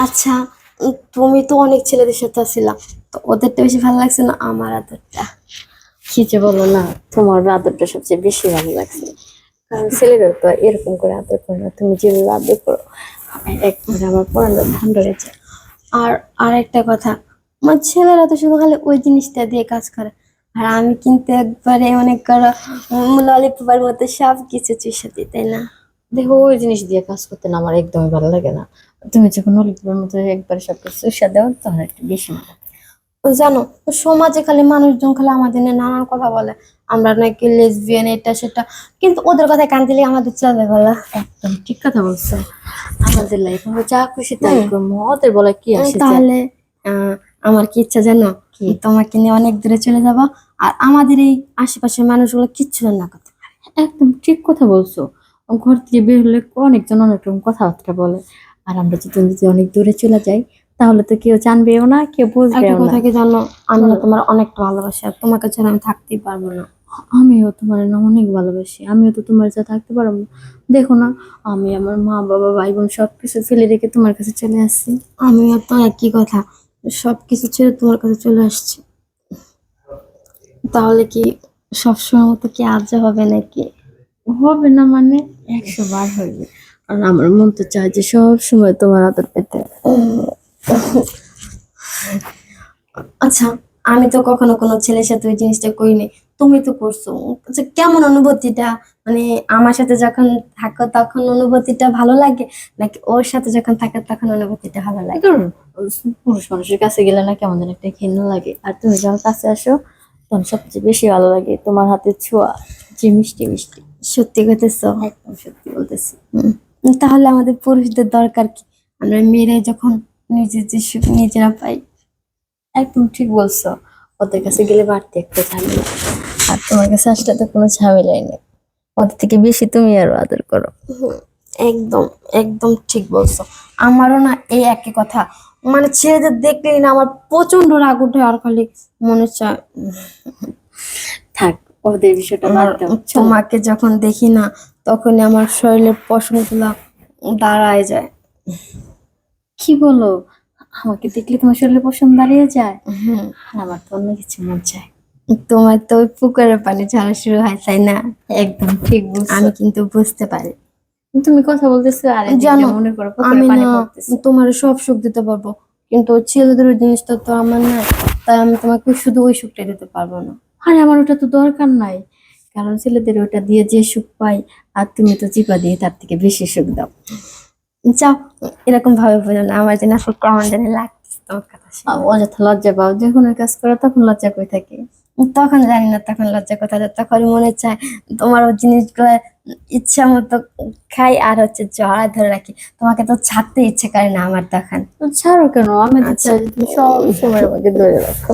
আচ্ছা, তুমি তো অনেক ছেলেদের সাথে ছিলা, তো ওদেরটা বেশি ভালো লাগছে না আমার আদরটা? কি যে বলো না, তোমার আদরটা সবচেয়ে বেশি ভালো লাগছে। কারণ ছেলেরা তো আর এরকম করে আদর করে না, তুমি যেভাবে আদর করো একবারে আমার পড়ানো ঠান্ডা হয়ে যায়। আর আর একটা কথা, আমার ছেলেরা তো শুধু খালি ওই জিনিসটা দিয়ে কাজ করে, আর আমি কিন্তু একবারে অনেক করো ললিপপের মতো সব কিছু চুষে দিই, তাই না? দেখো, ওই জিনিস দিয়ে কাজ করতে না আমার একদমই ভালো লাগে না। তুমি যখন নলিপের মতো একবারে সবকিছু চুষা দাও তখন একটু বেশি ভালো লাগে। জানো, সমাজে খালি মানুষজন খালি আমাদের নিয়ে নানান কথা বলে, আমরা নাকি লেসবিয়ান এটা সেটা, কিন্তু ওদের কথায় কান দিলে আমাদের চলে বলা। একদম ঠিক কথা বলছো। আমাদের লাইফ আমরা যা খুশি তাই করবো, ওদের বলে কি আসে যায়। তাহলে আমার কি ইচ্ছা জানো, কি? তোমাকে নিয়ে অনেক দূরে চলে যাব, আর আমাদের এই আশেপাশের মানুষগুলো কিচ্ছু না করতে পারে। একদম ঠিক কথা বলছো। ঘর থেকে বের হলে অনেকজন অনেক রকম কথাবার্তা বলে, আর আমরা যদি অনেক দূরে চলে যাই তাহলে তো কেউ জানবেও না, কেউ একটা বুঝবেও না। কথা কি জানো, আমি না তোমার অনেকটা ভালোবাসি, আর তোমাকে ছাড়া আমি থাকতেই পারবো না। আমিও তোমার না অনেক ভালোবাসি, আমিও তো তোমার সাথে থাকতে পারবো না। দেখো না, আমি আমার মা বাবা ভাই বোন সবকিছু ফেলে রেখে তোমার কাছে চলে আসছি। আমিও তো একই কথা, সবকিছু ছেড়ে তোমার কাছে চলে আসছি। তাহলে কি সবসময় মতো কি আজ হবে নাকি? হবে না মানে 100 বার হইবে। আর আমার মন তো চায় যে সব সময় তোমার আদর পেতে। আচ্ছা, আমি তো কখনো কোনো ছেলের সাথে ওই জিনিসটা করিনি, তুমি তো করছো। আচ্ছা, কেমন অনুভূতিটা? মানে আমার সাথে যখন থাকো তখন অনুভূতিটা ভালো লাগে, নাকি ওর সাথে যখন থাকো তখন অনুভূতিটা ভালো লাগে? ধরুন, পুরুষ মানুষের কাছে গেলে না কেমন যেন একটা ঘৃণা লাগে, আর তুমি যখন কাছে আসো তখন সবচেয়ে বেশি ভালো লাগে। তোমার হাতের ছোঁয়া যে মিষ্টি মিষ্টি। সত্যি কইতেছো? একদম সত্যি বলতেছি। তাহলে আমাদের পুরুষদের দরকার কি? আমরা মেয়েরাই যখন নিজের যে সুখ নিজেরা পাই। একদম ঠিক বলছো। ওদের কাছে গেলে বাড়তি একটা ঝামেলা, আর তোমার কাছে আসলে তো কোনো ঝামেলাই নেই। ওদের থেকে বেশি তুমি আরো আদর করো। হুম, একদম একদম ঠিক বলছো। আমারও না এই একই কথা, মানে ছেলেদের দেখলেই না আমার প্রচন্ড রাগ উঠে, আর খালি মনে চায় থাক, ওদের বিষয়টা আমার বাদ দাও, চলো। তোমাকে যখন দেখি না তখনই আমার শরীরের পশমগুলা দাঁড়ায় যায়। কি বলো? আমাকে দেখলে তোমার শরীরে পছন্দ দাঁড়িয়ে যায়? হুম, আর আমার তো অন্য কিছু মন চায়। তোমার তো ওই পুকুরের পানি ঝরা শুরু হয়, তাই না? একদম ঠিক বলছো। আমি কিন্তু বুঝতে পারি। তুমি কথা বলতেছো আর এদিকে জানো, মনে করো পুকুরে আমি পানি না পড়তেছে। তোমার সব সুখ দিতে পারবো, কিন্তু ওই ছেলেদের ওই জিনিসটা তো আমার না, তাই আমি তোমাকে শুধু ওই সুখটা দিতে পারবো না। আরে আমার ওটা তো দরকার নাই, কারণ ছেলেদের ওটা দিয়ে যে সুখ পাই, আর তুমি তো চিপা দিয়ে তার থেকে বেশি সুখ দাও। যাও, এরকম ভাবে বলো না, আমার যেন আসলে কেমন জানি লাগছে তোমার কথা শুনে। অযথা লজ্জা পাও, যখন ওই কাজ করো তখন লজ্জা করে থাকে। তখন জানি না, তখন লজ্জা কোথায়, তখন মনে চায় তোমার ওই জিনিসগুলো ইচ্ছা মতো খাই, আর হচ্ছে জড়া ধরে রাখি, তোমাকে তো ছাড়তে ইচ্ছে করে না আমার তখন। তো ছাড়ো কেন, আমি তো আচ্ছা, চাই যে তুমি সব সময়ের মধ্যে ধরে রাখো।